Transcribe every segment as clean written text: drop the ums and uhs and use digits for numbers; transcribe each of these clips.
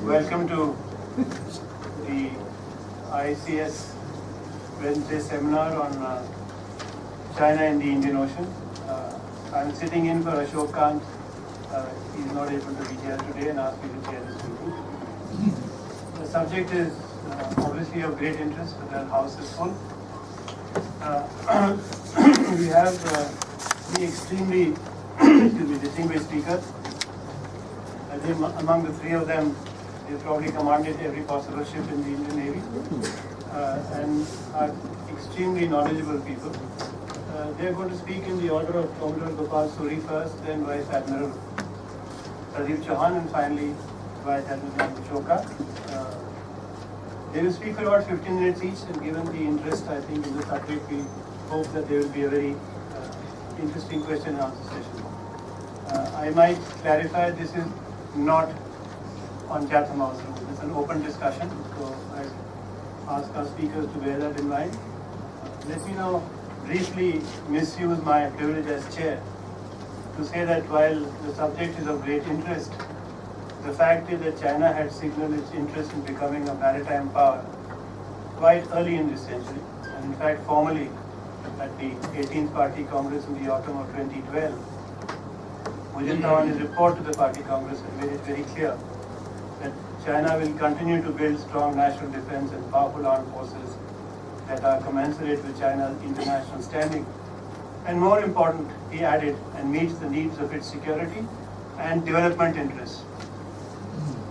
Welcome to the ICS Wednesday seminar on China and the Indian Ocean. I'm sitting in for Ashok Kant. He's not able to be here today and asked me to chair this meeting. The subject is obviously of great interest, but the house is full. We have the extremely distinguished speakers. I think among the three of them, they probably commanded every possible ship in the Indian Navy and are extremely knowledgeable people. They are going to speak in the order of Commodore Gopal Suri first, then Vice Admiral Pradeep Chauhan, and finally Vice Admiral Choka. They will speak for about 15 minutes each, and given the interest, I think, in the subject, we hope that there will be a very interesting question and answer session. I might clarify, this is not on Chatham House Rule. It's an open discussion, so I ask our speakers to bear that in mind. Let me now briefly misuse my privilege as chair to say that while the subject is of great interest, the fact is that China had signaled its interest in becoming a maritime power quite early in this century, and in fact formally at the 18th Party Congress in the autumn of 2012. Mujinta, in his report to the Party Congress, had made it very clear that China will continue to build strong national defense and powerful armed forces that are commensurate with China's international standing. And more important, he added, and meets the needs of its security and development interests.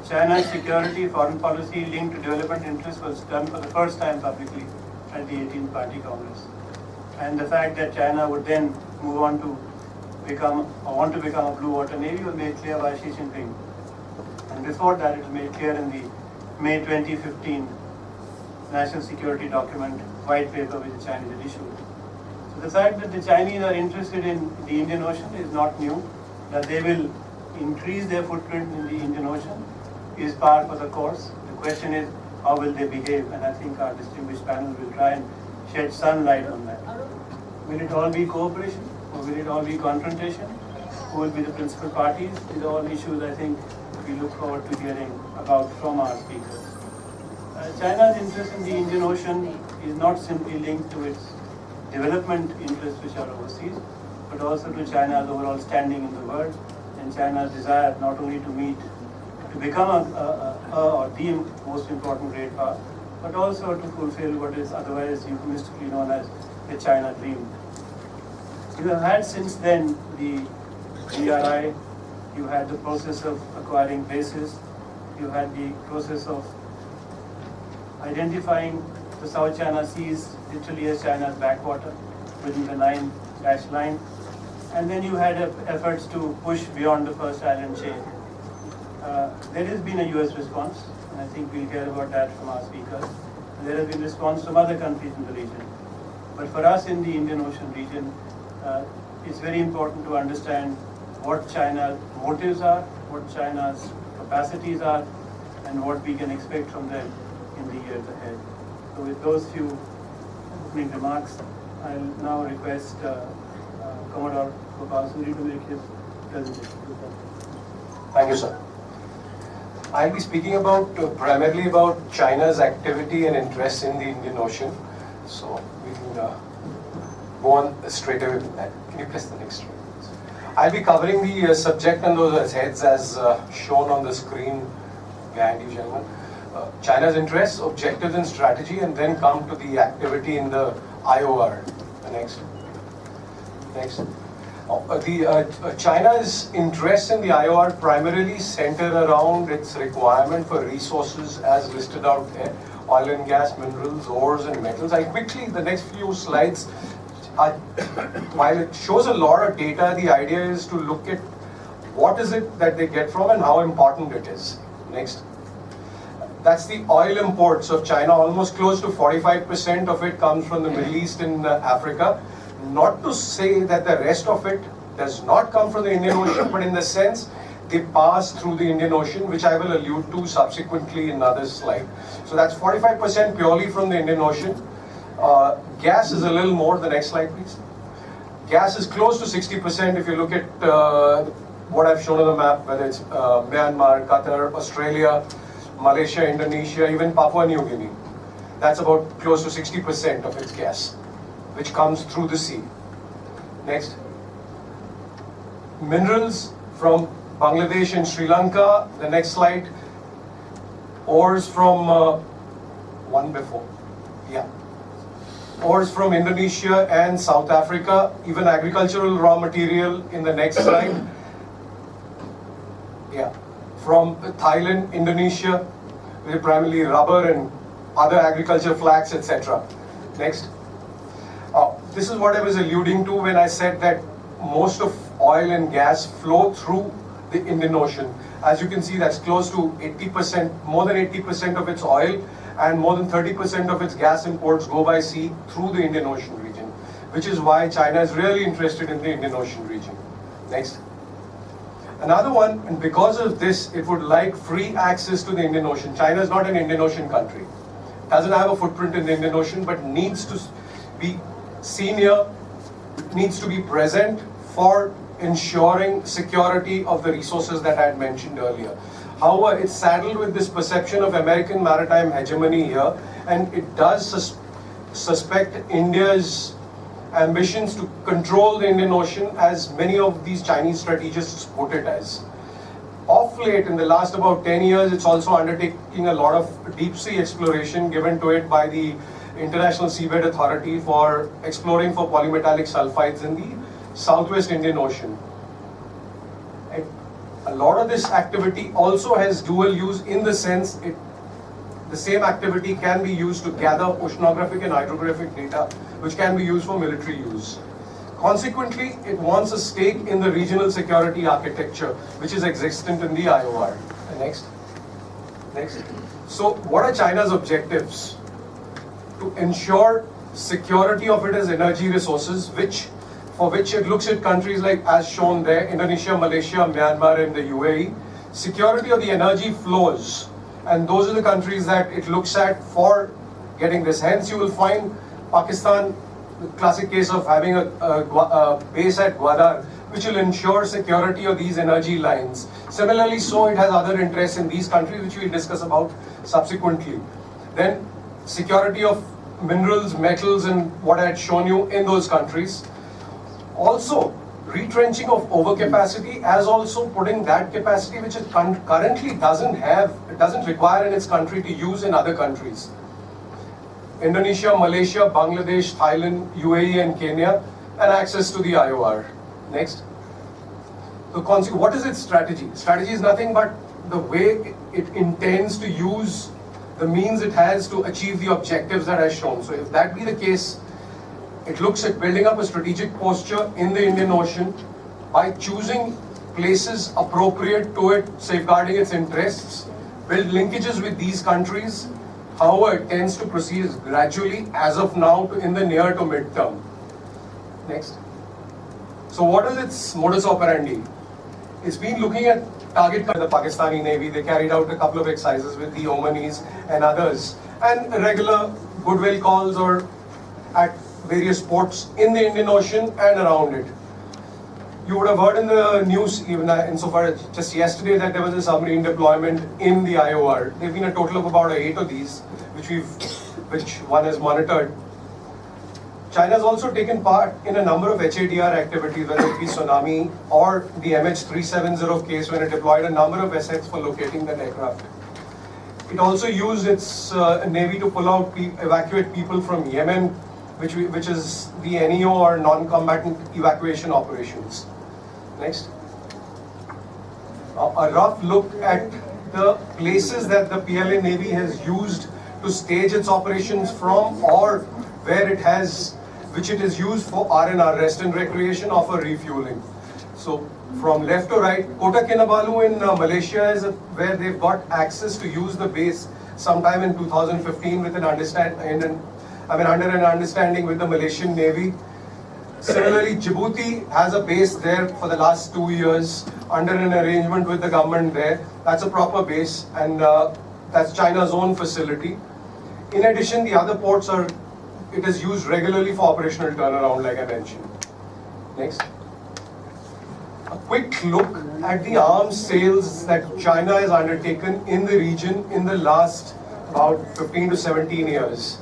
China's security, foreign policy linked to development interests was done for the first time publicly at the 18th Party Congress. And the fact that China would then move on to want to become a blue water navy was made clear by Xi Jinping. And before that, it was made clear in the May 2015 National Security Document white paper which the Chinese had issued. So the fact that the Chinese are interested in the Indian Ocean is not new. That they will increase their footprint in the Indian Ocean is par for the course. The question is, how will they behave? And I think our distinguished panel will try and shed some light on that. Will it all be cooperation or will it all be confrontation? Who will be the principal parties? These are all issues I think we look forward to hearing about from our speakers. China's interest in the Indian Ocean is not simply linked to its development interests which are overseas, but also to China's overall standing in the world and China's desire not only to become or the most important great power, but also to fulfill what is otherwise euphemistically known as the China dream. You have had since then the BRI, you had the process of acquiring bases, you had the process of identifying the South China Seas literally as China's backwater within the 9-dash line, and then you had efforts to push beyond the first island chain. There has been a US response, and I think we'll hear about that from our speakers. There has been response from other countries in the region. But for us in the Indian Ocean region, it's very important to understand what China's motives are, what China's capacities are, and what we can expect from them in the years ahead. So with those few opening remarks, I'll now request Commodore Gopal Suri to make his presentation. Thank you, sir. I'll be speaking primarily about China's activity and interest in the Indian Ocean. So we can go on straight away with that. Can you press the next one? I'll be covering the subject and those heads as shown on the screen behind you, gentlemen. China's interests, objectives and strategy, and then come to the activity in the IOR. The next. China's interest in the IOR primarily center around its requirement for resources as listed out there: oil and gas, minerals, ores and metals. The next few slides, while it shows a lot of data, the idea is to look at what is it that they get from and how important it is. Next. That's the oil imports of China. Almost close to 45% of it comes from the Middle East and Africa. Not to say that the rest of it does not come from the Indian Ocean, but in the sense they pass through the Indian Ocean, which I will allude to subsequently in another slide. So that's 45% purely from the Indian Ocean. Gas is a little more. The next slide, please. Gas is close to 60% if you look at what I've shown on the map, whether it's Myanmar, Qatar, Australia. Malaysia, Indonesia, even Papua New Guinea. That's about close to 60% of its gas, which comes through the sea. Next. Minerals from Bangladesh and Sri Lanka. The next slide. Ores from, one before. Yeah. Ores from Indonesia and South Africa. Even agricultural raw material in the next slide. Yeah. From Thailand, Indonesia, with primarily rubber and other agriculture, flax, etc. Next. This is what I was alluding to when I said that most of oil and gas flow through the Indian Ocean. As you can see, that's close to 80%, more than 80% of its oil and more than 30% of its gas imports go by sea through the Indian Ocean region, which is why China is really interested in the Indian Ocean region. Next. Another one, and because of this, it would like free access to the Indian Ocean. China is not an Indian Ocean country. Doesn't have a footprint in the Indian Ocean, but needs to be senior, needs to be present for ensuring security of the resources that I had mentioned earlier. However, it's saddled with this perception of American maritime hegemony here, and it does suspect India's ambitions to control the Indian Ocean, as many of these Chinese strategists put it as. Of late, in the last about 10 years, it's also undertaking a lot of deep sea exploration given to it by the International Seabed Authority for exploring for polymetallic sulfides in the Southwest Indian Ocean. And a lot of this activity also has dual use in the sense the same activity can be used to gather oceanographic and hydrographic data, which can be used for military use. Consequently, it wants a stake in the regional security architecture, which is existent in the IOR. Next. So, what are China's objectives? To ensure security of its energy resources, for which it looks at countries like, as shown there, Indonesia, Malaysia, Myanmar, and the UAE. Security of the energy flows, and those are the countries that it looks at for getting this. Hence, you will find Pakistan, the classic case of having a base at Gwadar, which will ensure security of these energy lines. Similarly, so it has other interests in these countries, which we'll discuss about subsequently. Then, security of minerals, metals, and what I had shown you in those countries. Also, retrenching of overcapacity, as also putting that capacity which it currently doesn't require in its country to use in other countries. Indonesia, Malaysia, Bangladesh, Thailand, UAE, and Kenya, and access to the IOR. Next. So, what is its strategy? Strategy is nothing but the way it intends to use the means it has to achieve the objectives that are shown. So, if that be the case, it looks at building up a strategic posture in the Indian Ocean by choosing places appropriate to it, safeguarding its interests, build linkages with these countries. However, it tends to proceed gradually as of now in the near to mid-term. Next. So what is its modus operandi? It's been looking at target the Pakistani Navy. They carried out a couple of exercises with the Omanis and others, and regular goodwill calls or at various ports in the Indian Ocean and around it. You would have heard in the news, even insofar as just yesterday, that there was a submarine deployment in the IOR. There have been a total of about 8 of these, which one has monitored. China has also taken part in a number of HADR activities, whether it be tsunami or the MH370 case, when it deployed a number of assets for locating that aircraft. It also used its navy to pull out, evacuate people from Yemen, which is the NEO or non-combatant evacuation operations. Next. A rough look at the places that the PLA Navy has used to stage its operations from, or where it has, which it is used for R&R, rest and recreation, or for refueling. So from left to right, Kota Kinabalu in Malaysia is where they've got access to use the base sometime in 2015 with under an understanding with the Malaysian Navy. Similarly, Djibouti has a base there for the last 2 years under an arrangement with the government there. That's a proper base, and that's China's own facility. In addition, the other ports it is used regularly for operational turnaround, like I mentioned. Next. A quick look at the arms sales that China has undertaken in the region in the last about 15 to 17 years.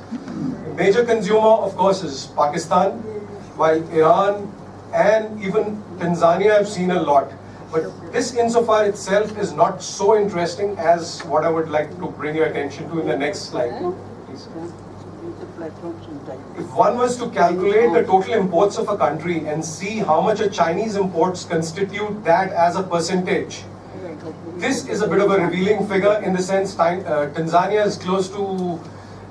The major consumer, of course, is Pakistan, while Iran and even Tanzania have seen a lot. But this insofar itself is not so interesting as what I would like to bring your attention to in the next slide. Please. If one was to calculate the total imports of a country and see how much a Chinese imports constitute that as a percentage, this is a bit of a revealing figure in the sense Tanzania is close to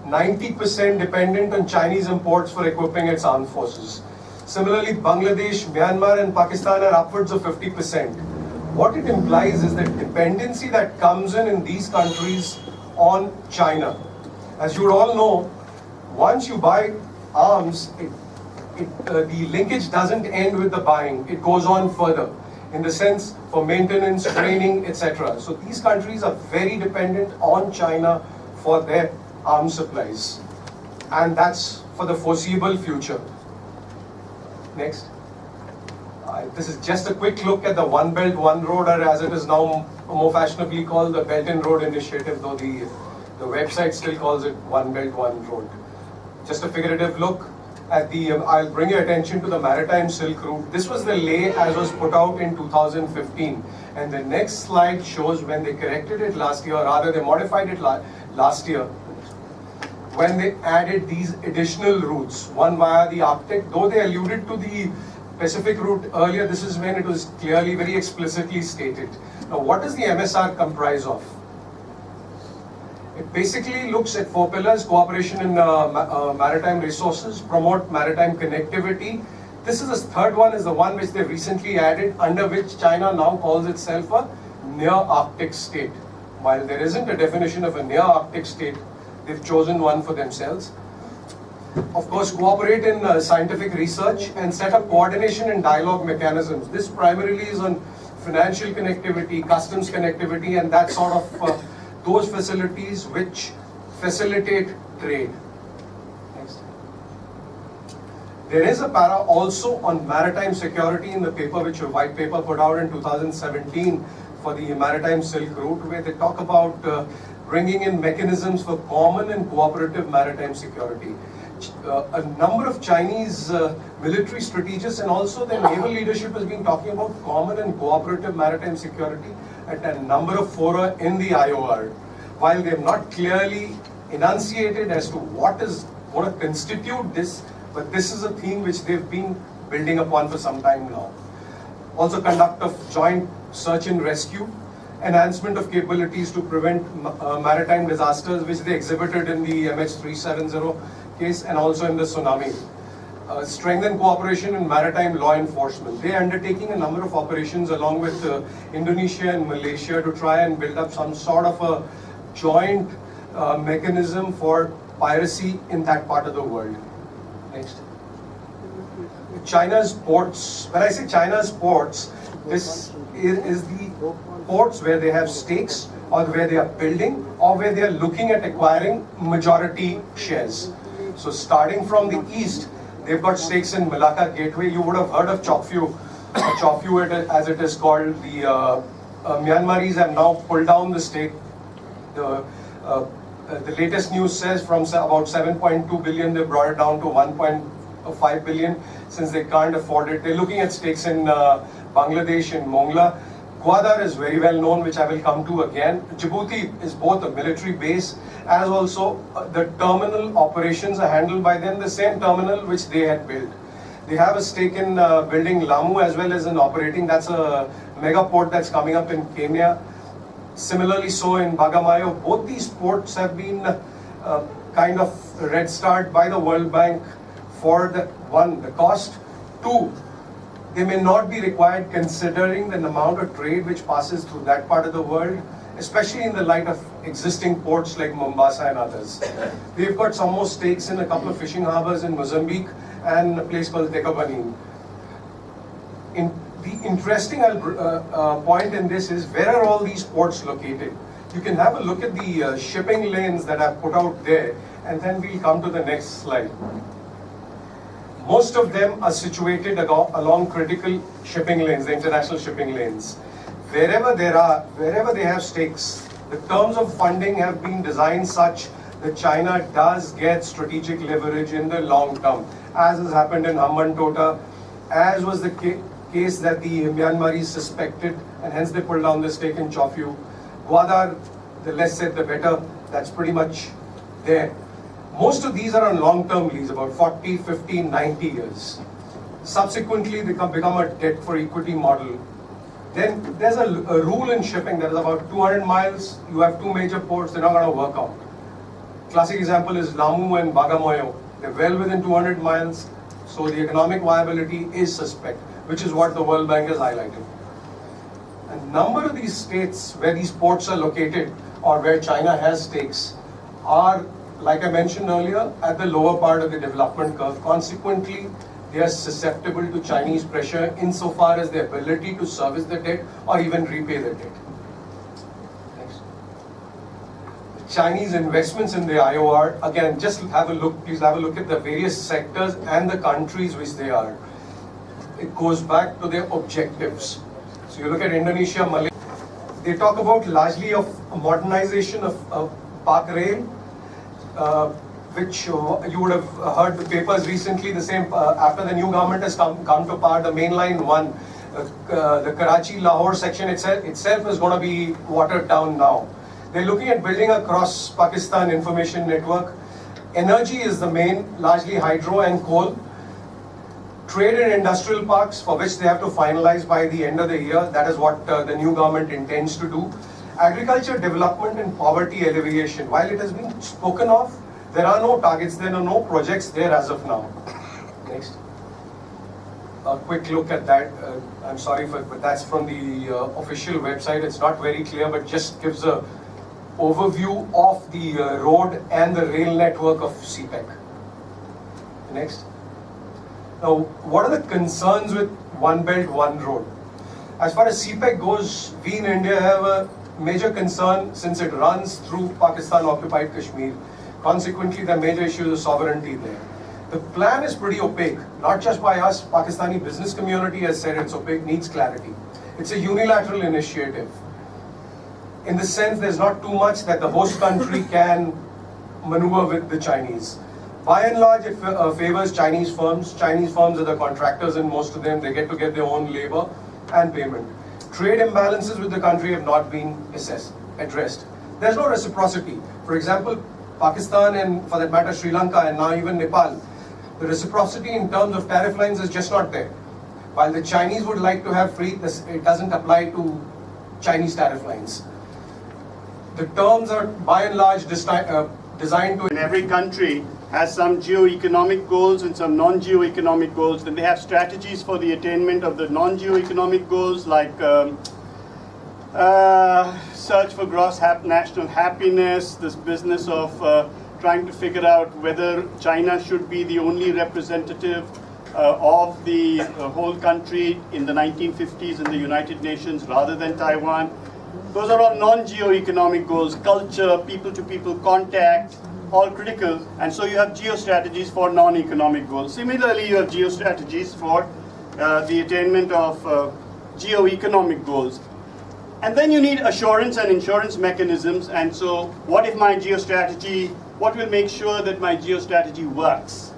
90% dependent on Chinese imports for equipping its armed forces. Similarly, Bangladesh, Myanmar and Pakistan are upwards of 50%. What it implies is the dependency that comes in these countries on China. As you would all know, once you buy arms, the linkage doesn't end with the buying. It goes on further in the sense for maintenance, training, etc. So these countries are very dependent on China for their arms supplies. And that's for the foreseeable future. Next. This is just a quick look at the One Belt, One Road, or as it is now more fashionably called, the Belt and Road Initiative, though the website still calls it One Belt, One Road. Just a figurative look at I'll bring your attention to the Maritime Silk Route. This was the lay as was put out in 2015. And the next slide shows when they corrected it last year, or rather they modified it last year, when they added these additional routes, one via the Arctic. Though they alluded to the Pacific route earlier, this is when it was clearly, very explicitly stated. Now, what does the MSR comprise of? It basically looks at 4 pillars: cooperation in maritime resources, promote maritime connectivity. This is the third one, is the one which they recently added, under which China now calls itself a near Arctic state. While there isn't a definition of a near Arctic state, they've chosen one for themselves. Of course, cooperate in scientific research and set up coordination and dialogue mechanisms. This primarily is on financial connectivity, customs connectivity, and that sort of those facilities which facilitate trade. Next. There is a para also on maritime security in the paper, which a white paper put out in 2017 for the Maritime Silk Route, where they talk about bringing in mechanisms for common and cooperative maritime security. A number of Chinese military strategists and also their naval leadership has been talking about common and cooperative maritime security at a number of fora in the IOR. While they have not clearly enunciated as to what is going to constitute this, but this is a theme which they've been building upon for some time now. Also conduct of joint search and rescue, enhancement of capabilities to prevent maritime disasters, which they exhibited in the MH370 case and also in the tsunami. Strengthen cooperation in maritime law enforcement. They are undertaking a number of operations along with Indonesia and Malaysia to try and build up some sort of a joint mechanism for piracy in that part of the world. Next. China's ports. When I say China's ports, this is the ports where they have stakes or where they are building or where they are looking at acquiring majority shares. So starting from the east, they've got stakes in Malacca Gateway. You would have heard of Chokphu, as it is called. The Myanmaris have now pulled down the stake. The latest news says from about 7.2 billion, they brought it down to 1.5 billion since they can't afford it. They're looking at stakes in Bangladesh and Mongla. Gwadar is very well known, which I will come to again. Djibouti is both a military base as also the terminal operations are handled by them, the same terminal which they had built. They have a stake in building Lamu as well as in operating. That's a mega port that's coming up in Kenya. Similarly, so in Bagamoyo, both these ports have been kind of red starred by the World Bank for the cost. 2, they may not be required considering the amount of trade which passes through that part of the world, especially in the light of existing ports like Mombasa and others. They've got some more stakes in a couple of fishing harbors in Mozambique and a place called Tekabanin. The interesting point in this is, where are all these ports located? You can have a look at the shipping lanes that I've put out there, and then we'll come to the next slide. Most of them are situated along critical shipping lanes, the international shipping lanes. wherever they have stakes, the terms of funding have been designed such that China does get strategic leverage in the long term, as has happened in Hambantota, as was the case that the Myanmaris suspected, and hence they pulled down the stake in Chofiu. Gwadar, the less said the better, that's pretty much there. Most of these are on long-term lease, about 40, 50, 90 years. Subsequently, they become a debt for equity model. Then there's a rule in shipping that is about 200 miles, you have two major ports, they're not going to work out. Classic example is Lamu and Bagamoyo. They're well within 200 miles, so the economic viability is suspect, which is what the World Bank has highlighted. A number of these states where these ports are located or where China has stakes are, like I mentioned earlier, at the lower part of the development curve. Consequently, they are susceptible to Chinese pressure insofar as their ability to service the debt or even repay the debt. Next. Chinese investments in the IOR, again, just have a look, please have a look at the various sectors and the countries which they are. It goes back to their objectives. So you look at Indonesia, Malaysia, they talk about largely of modernization of Park Rail, which you would have heard the papers recently, the same, after the new government has come to power, the mainline one, the Karachi-Lahore section itself is going to be watered down now. They're looking at building a cross-Pakistan information network. Energy is the main, largely hydro and coal. Trade and industrial parks, for which they have to finalize by the end of the year. That is what the new government intends to do. Agriculture development and poverty alleviation. While it has been spoken of, there are no targets, there are no projects there as of now. Next. A quick look at that. I'm sorry, but that's from the official website. It's not very clear, but just gives a overview of the road and the rail network of CPEC. Next. Now, what are the concerns with One Belt, One Road? As far as CPEC goes, we in India have a major concern since it runs through Pakistan-occupied Kashmir. Consequently, the major issue is sovereignty there. The plan is pretty opaque, not just by us. Pakistani business community has said it's opaque, needs clarity. It's a unilateral initiative. In the sense, there's not too much that the host country can maneuver with the Chinese. By and large, it favors Chinese firms. Chinese firms are the contractors in most of them. They get to get their own labor and payment. Trade imbalances with the country have not been addressed. There's no reciprocity. For example, Pakistan and, for that matter, Sri Lanka and now even Nepal, the reciprocity in terms of tariff lines is just not there. While the Chinese would like to have free, it doesn't apply to Chinese tariff lines. The terms are by and large designed to... And every country has some geo-economic goals and some non-geo-economic goals. Then they have strategies for the attainment of the non-geo-economic goals, like search for gross national happiness, this business of trying to figure out whether China should be the only representative of the whole country in the 1950s in the United Nations rather than Taiwan. Those are all non-geo-economic goals, culture, people-to-people contact, all critical. And so you have geostrategies for non-economic goals. Similarly, you have geostrategies for the attainment of geo-economic goals. And then you need assurance and insurance mechanisms. And so what if my geostrategy, what will make sure that my geostrategy works?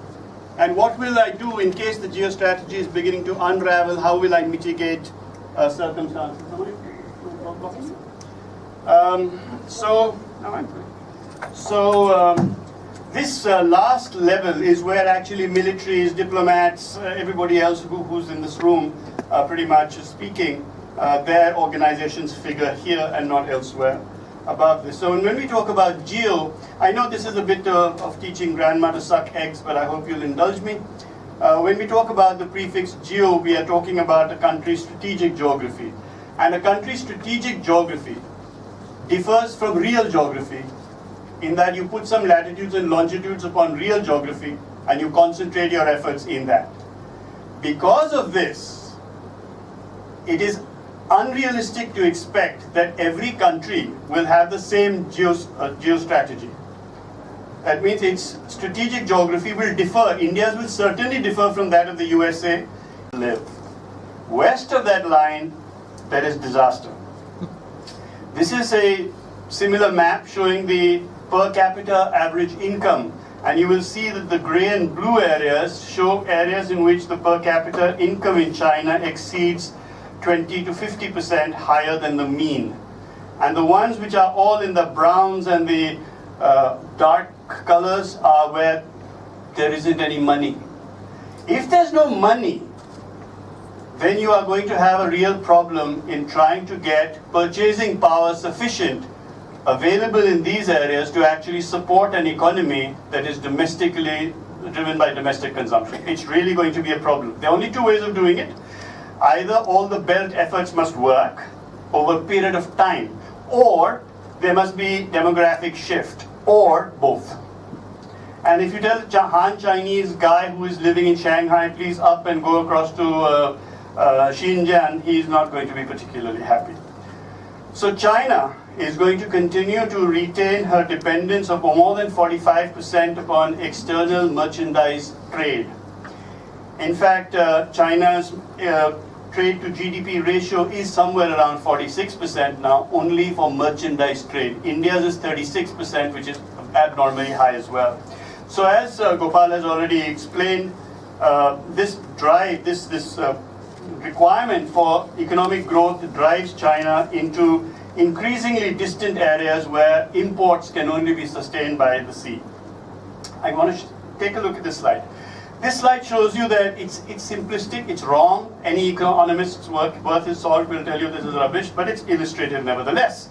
And what will I do in case the geostrategy is beginning to unravel? How will I mitigate circumstances? This last level is where actually militaries, diplomats, everybody else who's in this room pretty much is speaking. Their organizations figure here and not elsewhere above this. So when we talk about geo, I know this is a bit of teaching grandma to suck eggs, but I hope you'll indulge me. When we talk about the prefix geo, we are talking about a country's strategic geography. And a country's strategic geography differs from real geography in that you put some latitudes and longitudes upon real geography and you concentrate your efforts in that. Because of this, it is unrealistic to expect that every country will have the same geostrategy. That means its strategic geography will differ. India's will certainly differ from that of the USA. West of that line, there is disaster. This is a similar map showing the per capita average income. And you will see that the gray and blue areas show areas in which the per capita income in China exceeds 20 to 50% higher than the mean. And the ones which are all in the browns and the dark colors are where there isn't any money. If there's no money, then you are going to have a real problem in trying to get purchasing power sufficient available in these areas to actually support an economy that is domestically driven by domestic consumption. It's really going to be a problem. There are only two ways of doing it. Either all the belt efforts must work over a period of time, or there must be demographic shift, or both. And if you tell the Han Chinese guy who is living in Shanghai, please up and go across to Xinjiang, he's not going to be particularly happy. So China is going to continue to retain her dependence of more than 45% upon external merchandise trade. In fact, China's trade to GDP ratio is somewhere around 46% now, only for merchandise trade. India's is 36%, which is abnormally high as well. So as Gopal has already explained, this drive, this requirement for economic growth drives China into increasingly distant areas where imports can only be sustained by the sea. I want to take a look at this slide. This slide shows you that it's simplistic, it's wrong. Any economist's worth his salt will tell you this is rubbish, but it's illustrative nevertheless.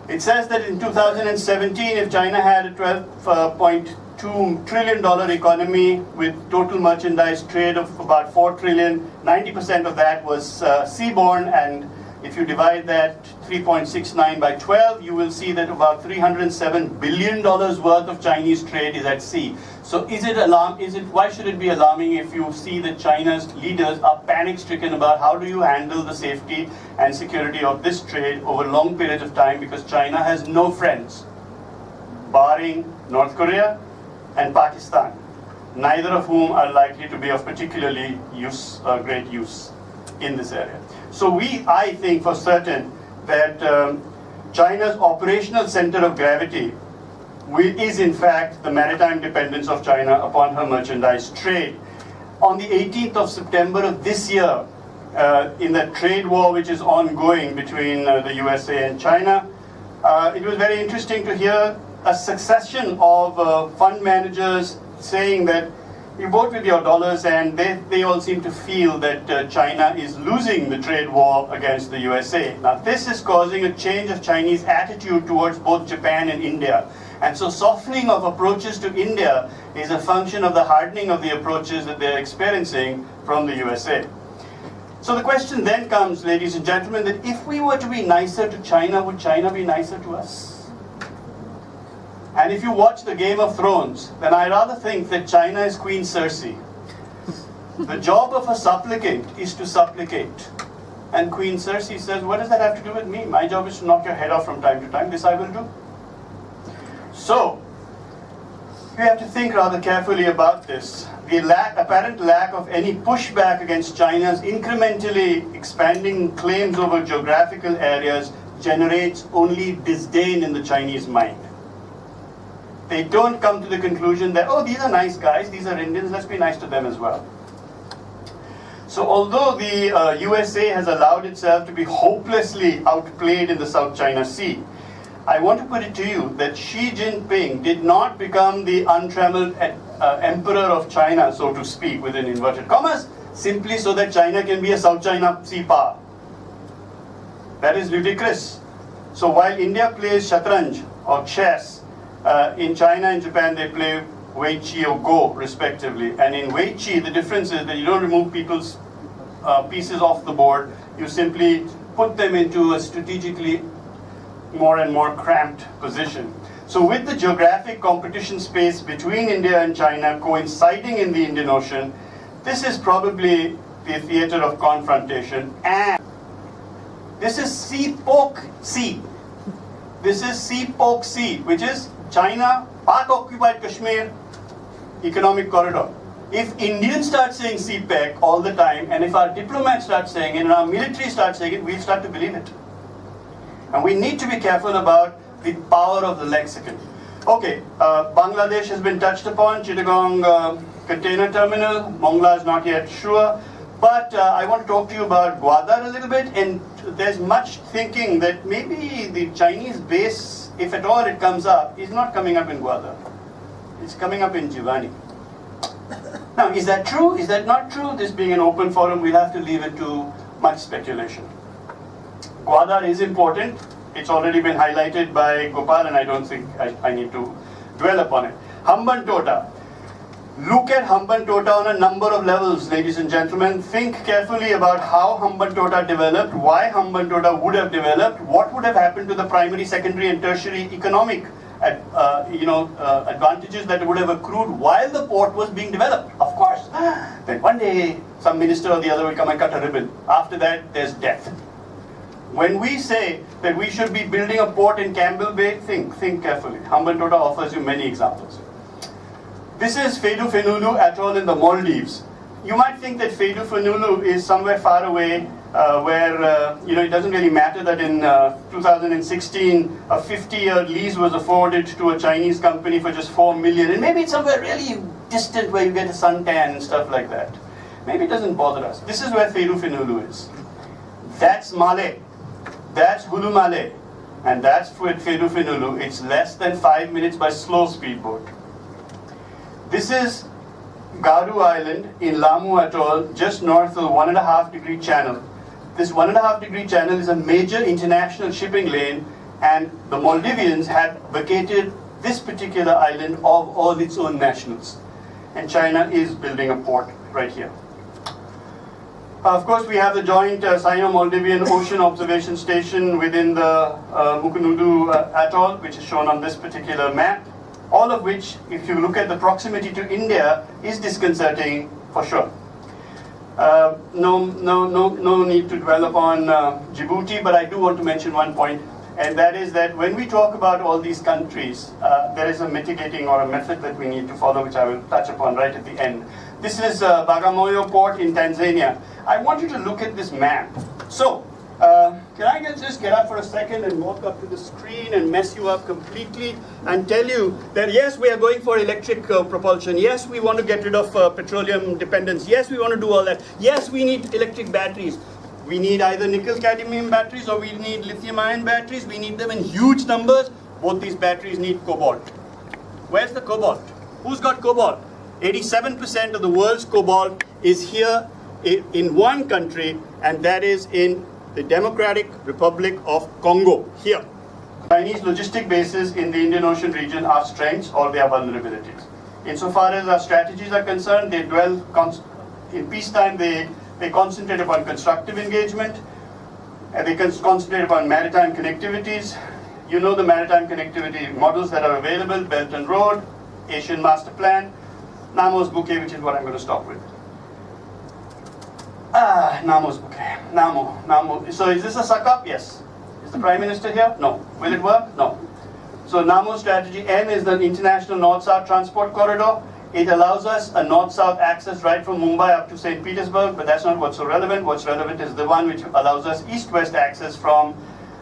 It says that in 2017, if China had a $12.2 trillion economy with total merchandise trade of about 4 trillion, 90% of that was seaborne, and if you divide that 3.69 by 12, you will see that about $307 billion worth of Chinese trade is at sea. So why should it be alarming if you see that China's leaders are panic-stricken about how do you handle the safety and security of this trade over long periods of time, because China has no friends, barring North Korea and Pakistan, neither of whom are likely to be of particularly great use in this area. So I think for certain that China's operational center of gravity is in fact the maritime dependence of China upon her merchandise trade. On the 18th of September of this year, in the trade war which is ongoing between the USA and China, it was very interesting to hear a succession of fund managers saying that you vote with your dollars, and they all seem to feel that China is losing the trade war against the USA. Now this is causing a change of Chinese attitude towards both Japan and India. And so softening of approaches to India is a function of the hardening of the approaches that they're experiencing from the USA. So the question then comes, ladies and gentlemen, that if we were to be nicer to China, would China be nicer to us? And if you watch the Game of Thrones, then I rather think that China is Queen Cersei. The job of a supplicant is to supplicate. And Queen Cersei says, what does that have to do with me? My job is to knock your head off from time to time. This I will do. So, we have to think rather carefully about this. The apparent lack of any pushback against China's incrementally expanding claims over geographical areas generates only disdain in the Chinese mind. They don't come to the conclusion that, oh, these are nice guys, these are Indians, let's be nice to them as well. So although the USA has allowed itself to be hopelessly outplayed in the South China Sea, I want to put it to you that Xi Jinping did not become the untrammeled emperor of China, so to speak, within inverted commas, simply so that China can be a South China Sea power. That is ludicrous. So while India plays shatranj or chess, in China and Japan they play Wei Qi or Go respectively. And in Wei Qi the difference is that you don't remove people's pieces off the board, you simply put them into a strategically more and more cramped position. So with the geographic competition space between India and China coinciding in the Indian Ocean, this is probably the theater of confrontation. And this is Sea-Poke Sea. This is Sea-Poke Sea, which is China, Pak-occupied Kashmir economic corridor. If Indians start saying CPEC all the time, and if our diplomats start saying it, and our military starts saying it, we'll start to believe it. And we need to be careful about the power of the lexicon. Okay, Bangladesh has been touched upon, Chittagong container terminal, Mongla is not yet sure. But I want to talk to you about Gwadar a little bit, and there's much thinking that maybe the Chinese base, if at all it comes up, is not coming up in Gwadar. It's coming up in Jiwani. Now, is that true? Is that not true? This being an open forum, we'll have to leave it to much speculation. Gwadar is important. It's already been highlighted by Gopal, and I don't think I need to dwell upon it. Hambantota. Look at Hambantota on a number of levels, ladies and gentlemen. Think carefully about how Hambantota developed, why Hambantota would have developed, what would have happened to the primary, secondary, and tertiary economic advantages that would have accrued while the port was being developed. Of course, then one day some minister or the other will come and cut a ribbon. After that, there's death. When we say that we should be building a port in Campbell Bay, think carefully. Hambantota offers you many examples. This is Fedu Fenulu atoll in the Maldives. You might think that Fedu Fenulu is somewhere far away, where it doesn't really matter that in 2016 a 50-year lease was afforded to a Chinese company for just 4 million, and maybe it's somewhere really distant where you get a suntan and stuff like that. Maybe it doesn't bother us. This is where Fedu Fenulu is. That's Malé. That's Hulu Malé. And that's Fedu Fenulu. It's less than 5 minutes by slow speedboat. This is Garu Island in Lamu Atoll, just north of the 1.5 degree channel. This 1.5 degree channel is a major international shipping lane, and the Maldivians had vacated this particular island of all its own nationals. And China is building a port right here. Of course, we have the joint Sino-Maldivian Ocean Observation Station within the Mukunudu Atoll, which is shown on this particular map. All of which, if you look at the proximity to India, is disconcerting for sure. No need to dwell upon Djibouti, but I do want to mention one point, and that is that when we talk about all these countries, there is a mitigating or a method that we need to follow, which I will touch upon right at the end. This is Bagamoyo Port in Tanzania. I want you to look at this map. So, can I just get up for a second and walk up to the screen and mess you up completely and tell you that yes, we are going for electric propulsion. Yes, we want to get rid of petroleum dependence. Yes, we want to do all that. Yes, we need electric batteries. We need either nickel-cadmium batteries or we need lithium-ion batteries. We need them in huge numbers. Both these batteries need cobalt. Where's the cobalt? Who's got cobalt? 87% of the world's cobalt is here in one country, and that is in the Democratic Republic of Congo, here. Chinese logistic bases in the Indian Ocean region are strengths or they are vulnerabilities. Insofar as our strategies are concerned, they dwell, in peacetime, they concentrate upon constructive engagement, and they concentrate upon maritime connectivities. You know the maritime connectivity models that are available: Belt and Road, Asian Master Plan, Namo's Bouquet, which is what I'm going to stop with. Namo's Bouquet. Namo. So is this a suck-up? Yes. Is the Prime Minister here? No. Will it work? No. So Namo's strategy N is the International North-South Transport Corridor. It allows us a north-south access right from Mumbai up to St. Petersburg, but that's not what's so relevant. What's relevant is the one which allows us east-west access from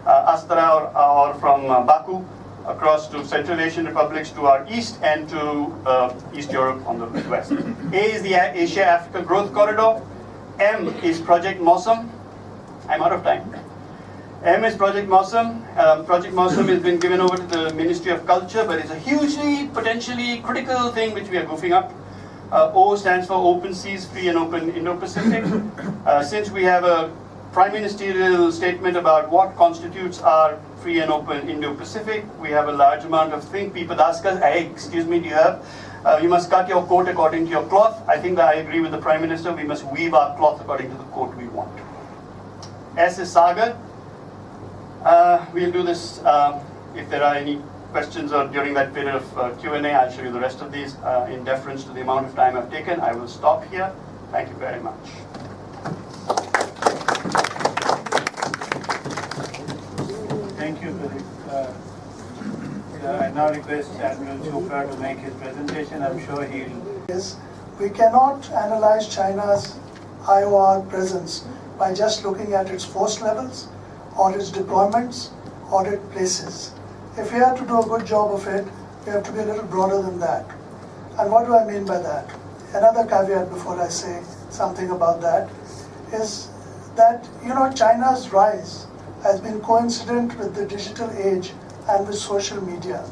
Astara or from Baku across to Central Asian republics to our east and to East Europe on the west. A is the Asia-Africa Growth Corridor. M is Project Mosam. I'm out of time. M is Project Mosam. Project Mosam has been given over to the Ministry of Culture, but it's a hugely, potentially critical thing which we are goofing up. O stands for Open Seas, Free and Open Indo-Pacific. Since we have a Prime Ministerial statement about what constitutes our free and open Indo-Pacific, we have a large amount of things. People ask us, hey, excuse me, do you have? You must cut your coat according to your cloth. I think that I agree with the Prime Minister. We must weave our cloth according to the coat we want. S is Sagar. We'll do this if there are any questions or during that period of Q&A. I'll show you the rest of these. In deference to the amount of time I've taken, I will stop here. Thank you very much. Thank you, Pradeep. I now request Admiral Chopra to make his presentation. I'm sure he'll... Yes, we cannot analyze China's IOR presence by just looking at its force levels or its deployments audit places. If we have to do a good job of it, we have to be a little broader than that. And what do I mean by that? Another caveat before I say something about that is that, China's rise has been coincident with the digital age and with social media.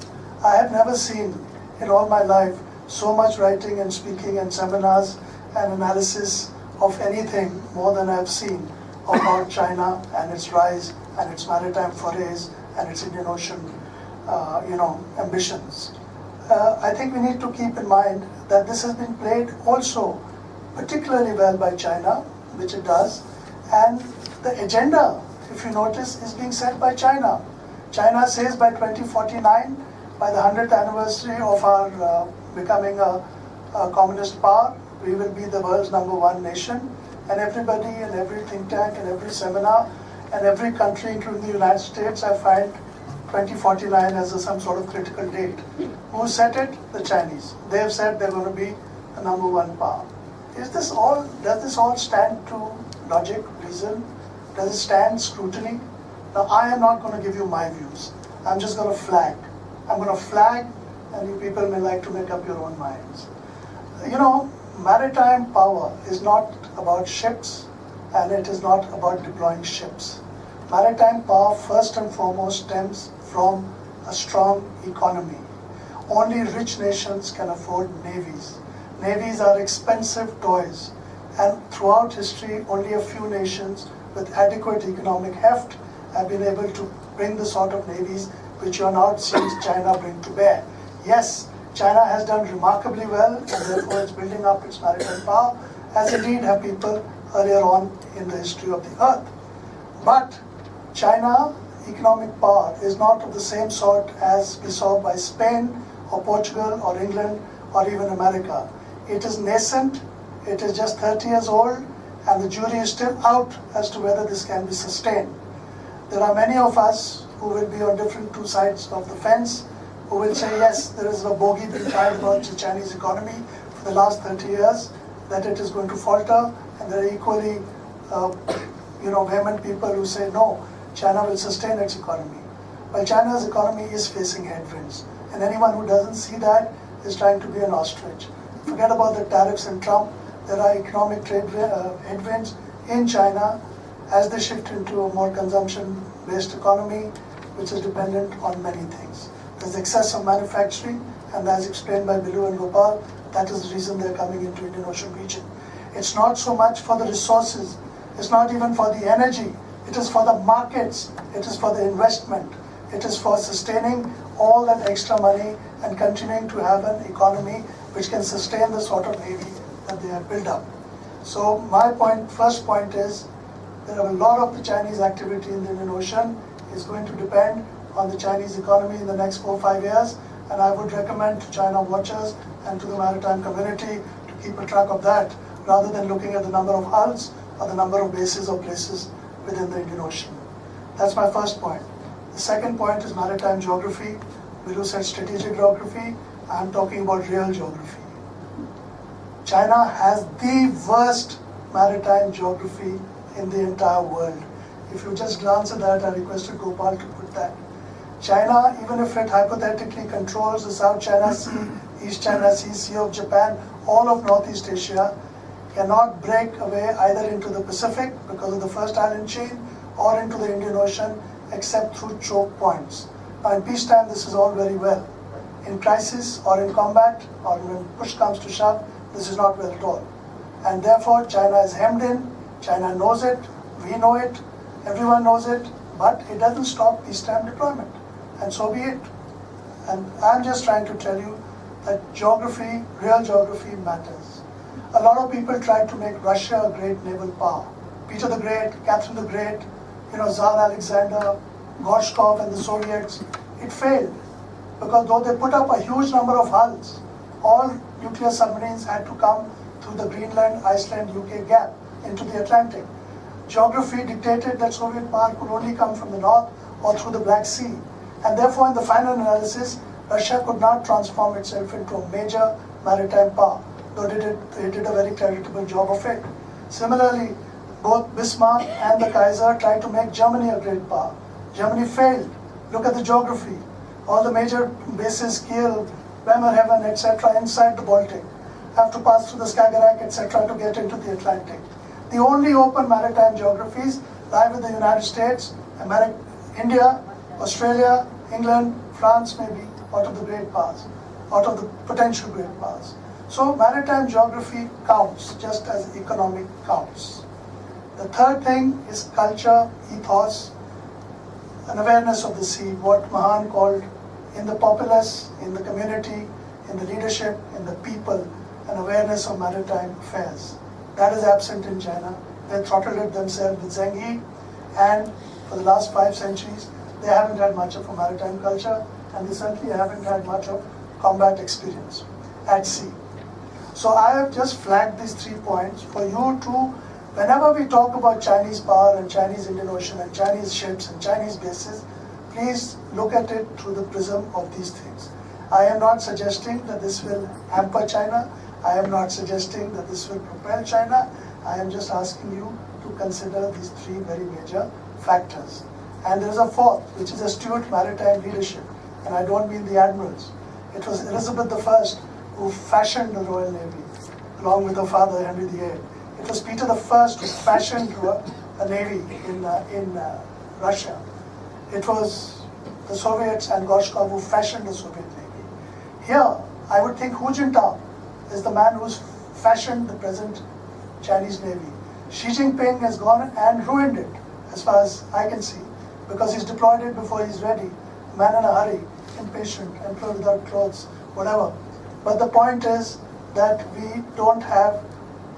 I have never seen in all my life so much writing and speaking and seminars and analysis of anything more than I have seen about China and its rise and its maritime forays and its Indian Ocean, ambitions. I think we need to keep in mind that this has been played also particularly well by China, which it does, and the agenda, if you notice, is being set by China. China says by 2049, by the 100th anniversary of our becoming a communist power, we will be the world's #1 nation, and everybody and every think tank and every seminar and every country, including the United States, I find 2049 as some sort of critical date. Who set it? The Chinese. They have said they're going to be the #1 power. Does this all stand to logic, reason? Does it stand scrutiny? Now, I am not going to give you my views. I'm just going to flag. I'm going to flag, and you people may like to make up your own minds. Maritime power is not about ships, and it is not about deploying ships. Maritime power, first and foremost, stems from a strong economy. Only rich nations can afford navies. Navies are expensive toys, and throughout history, only a few nations with adequate economic heft have been able to bring the sort of navies which you are now seeing China bring to bear. Yes, China has done remarkably well, and therefore it's building up its maritime power, as indeed have people earlier on in the history of the earth. But China economic power is not of the same sort as we saw by Spain or Portugal or England or even America. It is nascent, it is just 30 years old, and the jury is still out as to whether this can be sustained. There are many of us who will be on different two sides of the fence, who will say, yes, there is a bogey being tried about the Chinese economy for the last 30 years, that it is going to falter, and there are equally vehement people who say, no, China will sustain its economy. Well, China's economy is facing headwinds, and anyone who doesn't see that is trying to be an ostrich. Forget about the tariffs and Trump. There are economic trade headwinds in China as they shift into a more consumption-based economy, which is dependent on many things. There's excess of manufacturing, and as explained by Bilu and Gopal, that is the reason they're coming into Indian Ocean region. It's not so much for the resources, it's not even for the energy, it is for the markets, it is for the investment, it is for sustaining all that extra money and continuing to have an economy which can sustain the sort of navy that they have built up. So my first point is, there are a lot of the Chinese activity in the Indian Ocean is going to depend on the Chinese economy in the next 4 or 5 years, and I would recommend to China watchers and to the maritime community to keep a track of that, rather than looking at the number of hulls or the number of bases or places within the Indian Ocean. That's my first point. The second point is maritime geography. Bilu said strategic geography. I'm talking about real geography. China has the worst maritime geography in the entire world. If you just glance at that, I requested Gopal to put that. China, even if it hypothetically controls the South China Sea, East China Sea, Sea of Japan, all of Northeast Asia, cannot break away either into the Pacific because of the first island chain or into the Indian Ocean except through choke points. Now in peacetime this is all very well. In crisis or in combat or when push comes to shove, this is not well at all. And therefore China is hemmed in, China knows it, we know it, everyone knows it, but it doesn't stop peacetime deployment. And so be it. And I'm just trying to tell you that geography, real geography matters. A lot of people tried to make Russia a great naval power. Peter the Great, Catherine the Great, Tsar Alexander, Gorshkov and the Soviets. It failed because though they put up a huge number of hulls, all nuclear submarines had to come through the Greenland, Iceland, UK gap into the Atlantic. Geography dictated that Soviet power could only come from the north or through the Black Sea. And therefore, in the final analysis, Russia could not transform itself into a major maritime power, though they did a very creditable job of it. Similarly, both Bismarck and the Kaiser tried to make Germany a great power. Germany failed Look at the geography. All the major bases, Kiel, Bremerhaven, etc., inside the Baltic, have to pass through the Skagerrak, etc., to get into the Atlantic. The only open maritime geographies lie with the United States, India, Australia, England, France, maybe, out of the great powers, out of the potential great powers. So maritime geography counts just as economic counts. The third thing is culture, ethos, an awareness of the sea, what Mahan called in the populace, in the community, in the leadership, in the people, an awareness of maritime affairs. That is absent in China. They throttled it themselves with Zheng He, and for the last 5 centuries, they haven't had much of a maritime culture, and they certainly haven't had much of combat experience at sea. So I have just flagged these 3 points for you to, whenever we talk about Chinese power and Chinese Indian Ocean and Chinese ships and Chinese bases, please look at it through the prism of these things. I am not suggesting that this will hamper China. I am not suggesting that this will propel China. I am just asking you to consider these 3 very major factors. And there is a 4th, which is astute maritime leadership. And I don't mean the admirals. It was Elizabeth I who fashioned the Royal Navy, along with her father, Henry VIII. It was Peter I who fashioned a navy in Russia. It was the Soviets and Gorshkov who fashioned the Soviet Navy. Here, I would think Hu Jintao is the man who's fashioned the present Chinese Navy. Xi Jinping has gone and ruined it, as far as I can see, because he's deployed it before he's ready. A man in a hurry, impatient, employed without clothes, whatever. But the point is that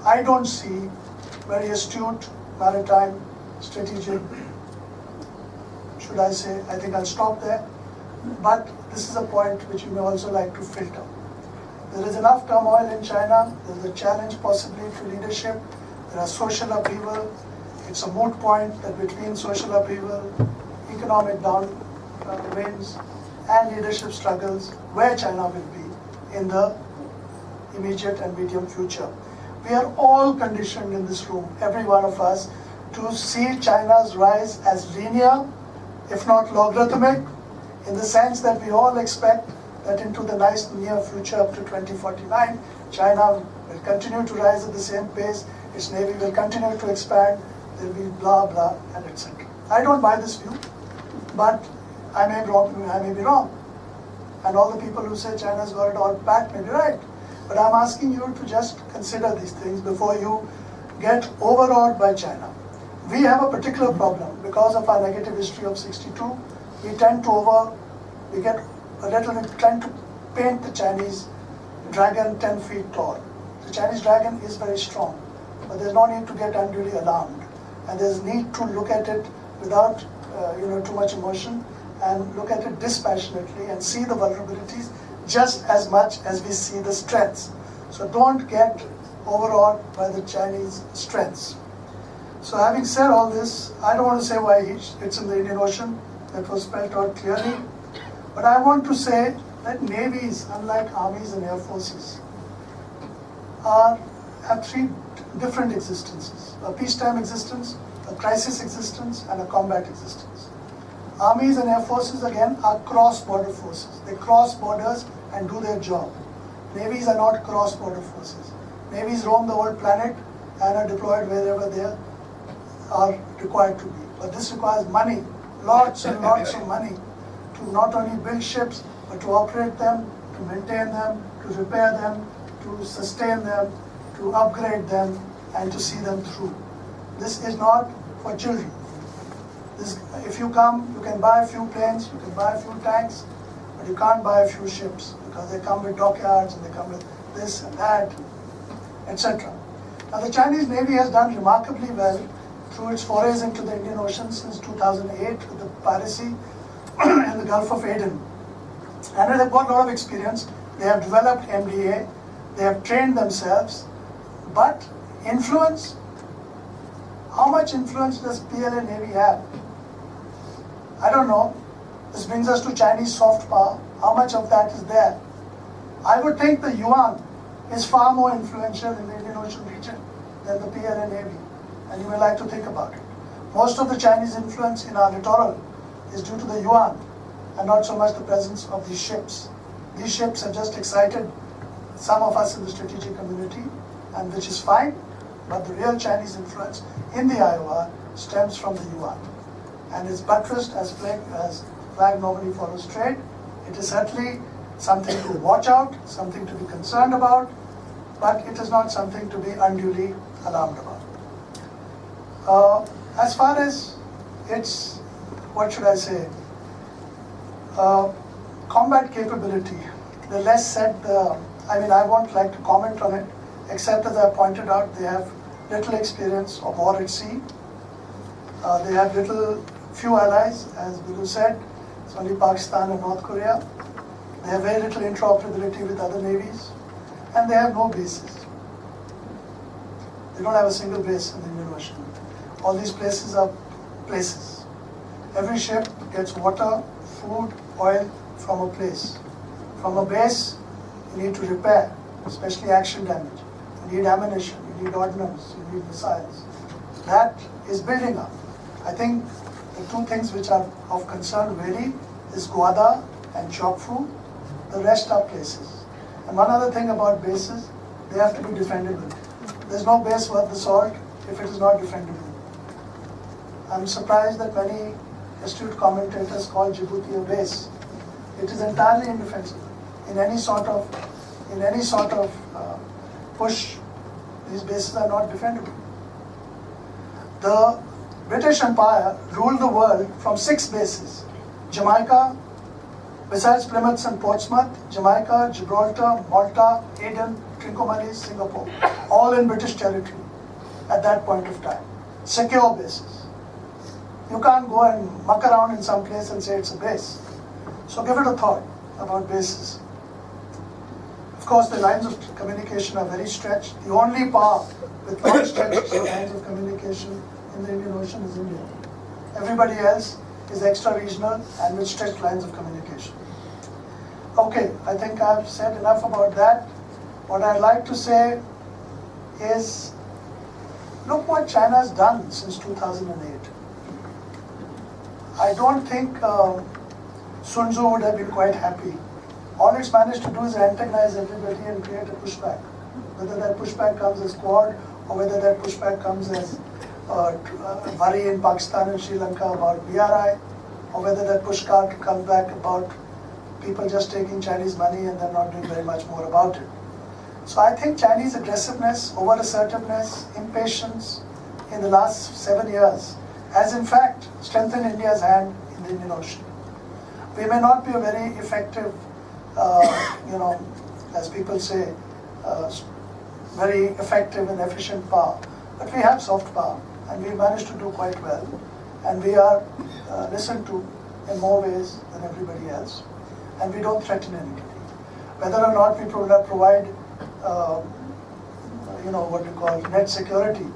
I don't see very astute maritime strategic, should I say, I think I'll stop there. But this is a point which you may also like to filter. There is enough turmoil in China. There is a challenge possibly to leadership. There are social upheaval. It's a moot point that between social upheaval, economic downwinds, and leadership struggles, where China will be in the immediate and medium future. We are all conditioned in this room, every one of us, to see China's rise as linear, if not logarithmic, in the sense that we all expect that into the nice near future up to 2049, China will continue to rise at the same pace, its navy will continue to expand, there will be blah blah and etc. I don't buy this view, but I may be wrong. And all the people who say China's got it all back may be right. But I'm asking you to just consider these things before you get overawed by China. We have a particular problem because of our negative history of 62. We tend to paint the Chinese dragon 10 feet tall. The Chinese dragon is very strong, but there's no need to get unduly alarmed. And there's need to look at it without too much emotion and look at it dispassionately and see the vulnerabilities just as much as we see the strengths. So don't get overawed by the Chinese strengths. So having said all this, I don't want to say why it's in the Indian Ocean. That was spelled out clearly. But I want to say that navies, unlike armies and air forces, have 3 different existences: a peacetime existence, a crisis existence, and a combat existence. Armies and air forces, again, are cross-border forces. They cross borders and do their job. Navies are not cross-border forces. Navies roam the whole planet and are deployed wherever they are required to be. But this requires money, lots and lots of money, to not only build ships, but to operate them, to maintain them, to repair them, to sustain them, to upgrade them, and to see them through. This is not for children. If you come, you can buy a few planes, you can buy a few tanks, but you can't buy a few ships because they come with dockyards and they come with this and that, etc. Now the Chinese Navy has done remarkably well through its forays into the Indian Ocean since 2008 with the piracy in the Gulf of Aden. And they've got a lot of experience. They have developed MDA, they have trained themselves, but influence, how much influence does PLA Navy have? I don't know. This brings us to Chinese soft power. How much of that is there? I would think the yuan is far more influential in the Indian Ocean region than the PLA Navy. And you may like to think about it. Most of the Chinese influence in our littoral is due to the yuan, and not so much the presence of these ships. These ships have just excited some of us in the strategic community, and which is fine, but the real Chinese influence in the IOR stems from the yuan, and is buttressed as flag normally follows trade. It is certainly something to watch out, something to be concerned about, but it is not something to be unduly alarmed about. As far as its, what should I say, combat capability, the less said, I won't like to comment on it, except as I pointed out, they have little experience of war at sea. They have few allies, as Bidu said, it's only Pakistan and North Korea. They have very little interoperability with other navies, and they have no bases. They don't have a single base in the Indian Ocean. All these places are places. Every ship gets water, food, oil from a place. From a base, you need to repair, especially action damage. You need ammunition, you need ordnance, you need missiles. That is building up. I think the two things which are of concern really is Gwadar and Chokfu. The rest are places. And one other thing about bases, they have to be defendable. There's no base worth the salt if it is not defendable. I'm surprised that many astute commentators call Djibouti a base. It is entirely indefensible. In any sort of push, these bases are not defendable. The British Empire ruled the world from 6 bases. Jamaica, besides Plymouth and Portsmouth, Jamaica, Gibraltar, Malta, Aden, Trincomalee, Singapore, all in British territory at that point of time. Secure bases. You can't go and muck around in some place and say it's a base. So give it a thought about bases. Of course, the lines of communication are very stretched. The only power with non-stretched lines of communication in the Indian Ocean is India. Everybody else is extra-regional and with stretched lines of communication. Okay, I think I've said enough about that. What I'd like to say is, look what China's done since 2008. I don't think Sun Tzu would have been quite happy. All it's managed to do is antagonize everybody and create a pushback. Whether that pushback comes as Quad, or whether that pushback comes as worry in Pakistan and Sri Lanka about BRI, or whether that pushback comes back about people just taking Chinese money and they're not doing very much more about it. So I think Chinese aggressiveness, over-assertiveness, impatience in the last 7 years has in fact strengthened India's hand in the Indian Ocean. We may not be a very effective, as people say, very effective and efficient power, but we have soft power and we managed to do quite well, and we are listened to in more ways than everybody else, and we don't threaten anybody. Whether or not we provide what we call net security,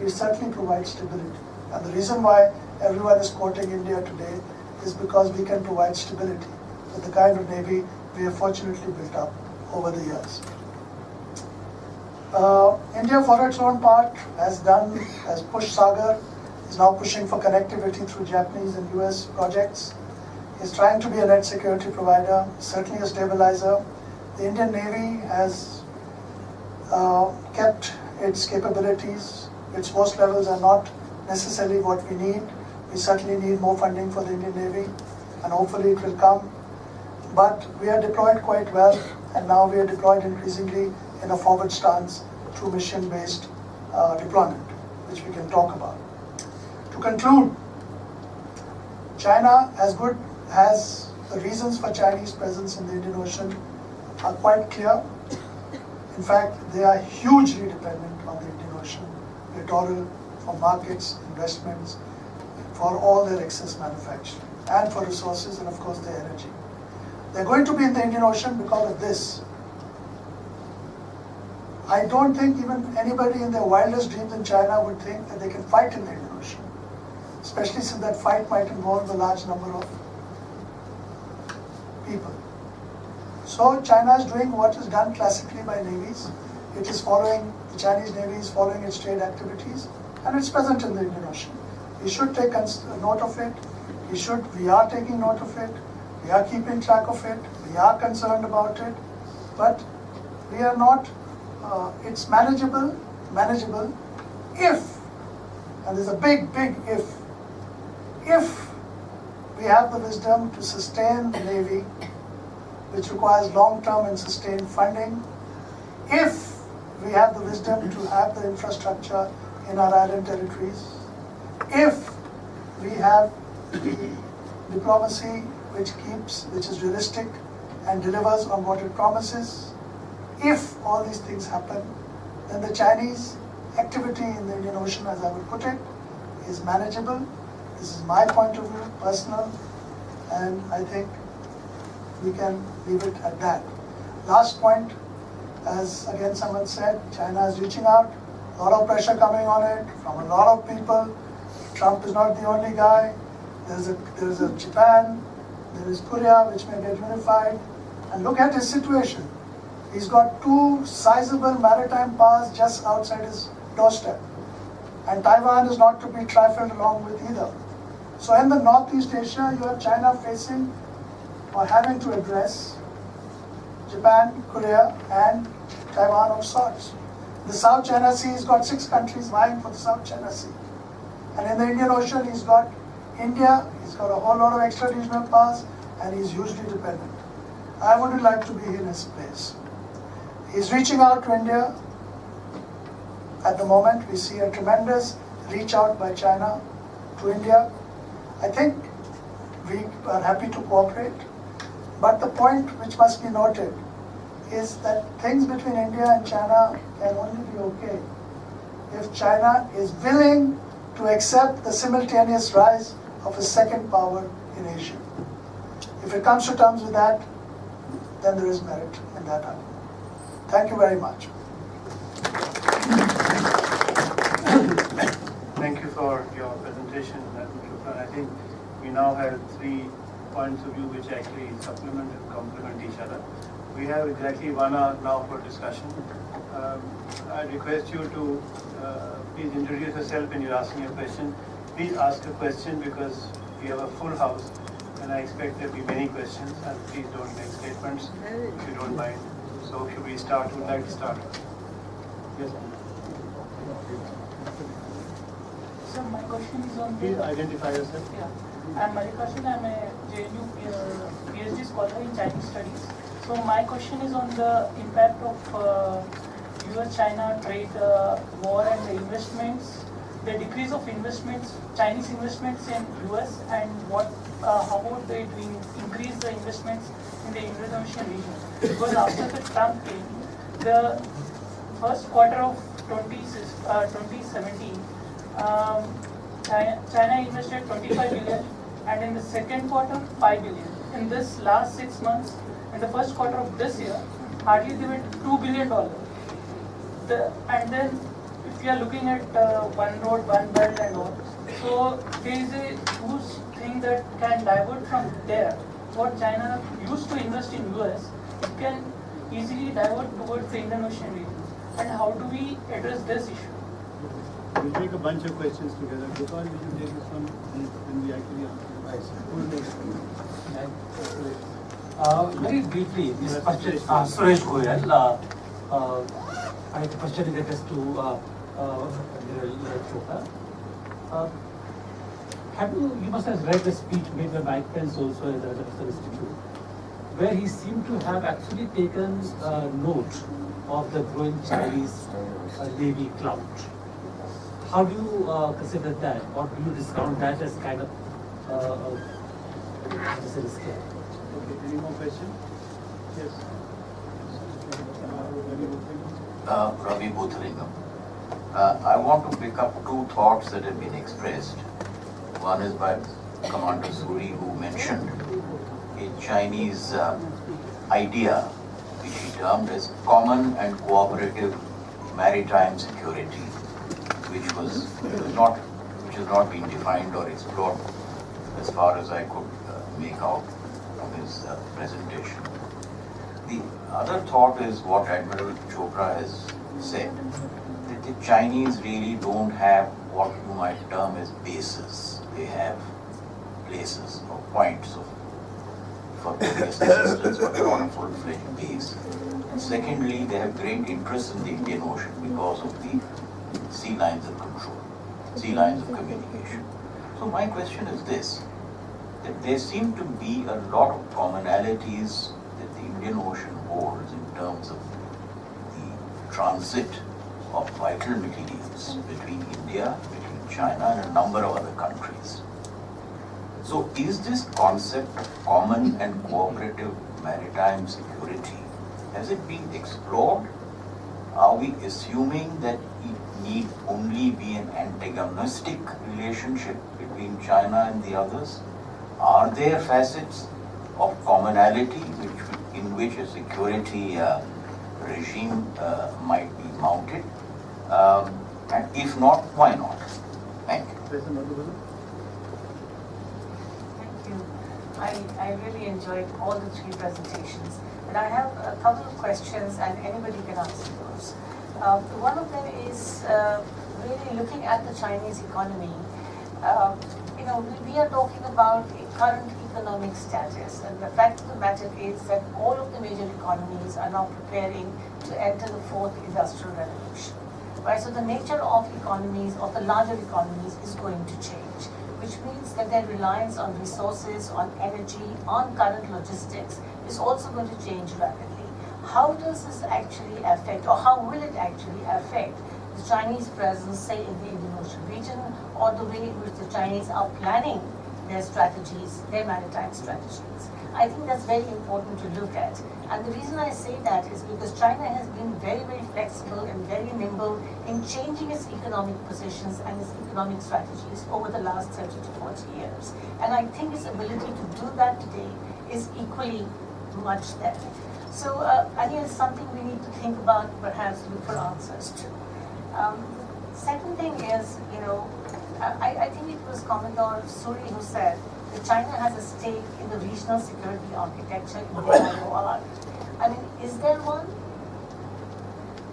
we certainly provide stability. And the reason why everyone is quoting India today is because we can provide stability with the kind of navy we have fortunately built up over the years. India, for its own part, has pushed Sagar, is now pushing for connectivity through Japanese and US projects, is trying to be a net security provider, certainly a stabilizer. The Indian Navy has kept its capabilities. Its force levels are not necessarily what we need. We certainly need more funding for the Indian Navy, and hopefully it will come. But we are deployed quite well, and now we are deployed increasingly in a forward stance through mission-based deployment, which we can talk about. To conclude, China, has the reasons for Chinese presence in the Indian Ocean are quite clear. In fact, they are hugely dependent on the Indian Ocean, littoral, for markets, investments, for all their excess manufacturing, and for resources, and of course their energy. They're going to be in the Indian Ocean because of this. I don't think even anybody in their wildest dreams in China would think that they can fight in the Indian Ocean, especially since that fight might involve a large number of people. So China is doing what is done classically by navies. It is following, the Chinese Navy is following its trade activities, and it's present in the Indian Ocean. We should take note of it. We are taking note of it. We are keeping track of it, we are concerned about it, but we are not, it's manageable if, and there's a big if we have the wisdom to sustain the Navy, which requires long-term and sustained funding, if we have the wisdom to have the infrastructure in our island territories, if we have the diplomacy which is realistic and delivers on what it promises, if all these things happen, then the Chinese activity in the Indian Ocean, as I would put it, is manageable. This is my point of view, personal, and I think we can leave it at that. Last point, as again someone said, China is reaching out, a lot of pressure coming on it from a lot of people. Trump is not the only guy. There's a Japan, there is Korea, which may get unified. And look at his situation. He's got two sizable maritime powers just outside his doorstep. And Taiwan is not to be trifled along with either. So in the Northeast Asia, you have China facing or having to address Japan, Korea, and Taiwan of sorts. The South China Sea has got 6 countries vying for the South China Sea. And in the Indian Ocean, he's got India, he's got a whole lot of extra-regional powers, and he's hugely dependent. I wouldn't like to be in his place. He's reaching out to India. At the moment, we see a tremendous reach out by China to India. I think we are happy to cooperate. But the point which must be noted is that things between India and China can only be okay if China is willing to accept the simultaneous rise of a second power in Asia. If it comes to terms with that, then there is merit in that argument. Thank you very much. Thank you for your presentation, Admiral Chauhan. I think we now have 3 points of view which actually supplement and complement each other. We have exactly 1 hour now for discussion. I request you to please introduce yourself when you're asking a question. Please ask a question because we have a full house and I expect there will be many questions, and please don't make statements if you don't mind. So should we start? Who would like to start? Yes. So my question is on Please identify yourself. Yeah, I'm Marikashan. I'm a JNU PhD scholar in Chinese studies. So my question is on the impact of US-China trade war and the investments, the decrease of investments, Chinese investments in US, and how would they increase the investments in the Indian Ocean region? Because after the Trump came, the first quarter of 2017, China invested 25 billion, and in the second quarter, 5 billion. In this last 6 months, in the first quarter of this year, hardly they went $2 billion. And then, if you are looking at one road, one belt, and all, so there is a huge thing that can divert from there. What China used to invest in US, it can easily divert towards the Indian Ocean region. And how do we address this issue? We'll take a bunch of questions together. Because we should take this one when we actually answer. Who will take it? Very briefly, this question, Suresh Goyal, I the question is addressed to Admiral Chauhan. You must have read the speech made by Mike Pence also at the National Institute, where he seemed to have actually taken note of the growing Chinese Navy clout. How do you consider that, or do you discount that as kind of necessary scale? Okay, any more questions? Yes. Ravi Bothalingam. I want to pick up 2 thoughts that have been expressed. One is by Commander Suri, who mentioned a Chinese idea, which he termed as common and cooperative maritime security, which has not been defined or explored as far as I could make out from his presentation. The other thought is what Admiral Chopra has said, that the Chinese really don't have what you might term as bases. They have places or points of for various assistance, but not a full-fledged base. And secondly, they have great interest in the Indian Ocean because of the sea lines of control, sea lines of communication. So my question is this, that there seem to be a lot of commonalities that the Indian Ocean holds in terms of the transit of vital materials between India, between China and a number of other countries. So is this concept of common and cooperative maritime security, has it been explored? Are we assuming that it need only be an antagonistic relationship between China and the others? Are there facets of commonality in which a security regime might be mounted? And if not, why not? Thank you. Thank you. I really enjoyed all the three presentations. And I have a couple of questions and anybody can answer those. One of them is really looking at the Chinese economy. We are talking about a current economic status, and the fact of the matter is that all of the major economies are now preparing to enter the fourth industrial revolution. Right? So the nature of economies, of the larger economies, is going to change, which means that their reliance on resources, on energy, on current logistics is also going to change rapidly. How does this actually affect, or how will it actually affect the Chinese presence, say, in the Indian Ocean region, or the way in which the Chinese are planning their strategies, their maritime strategies? I think that's very important to look at. And the reason I say that is because China has been very, very flexible and very nimble in changing its economic positions and its economic strategies over the last 30 to 40 years. And I think its ability to do that today is equally much there. So I think it's something we need to think about, perhaps look for answers to. Second thing is, I think it was Commandant Suri who said that China has a stake in the regional security architecture in the IOR. I mean, is there one?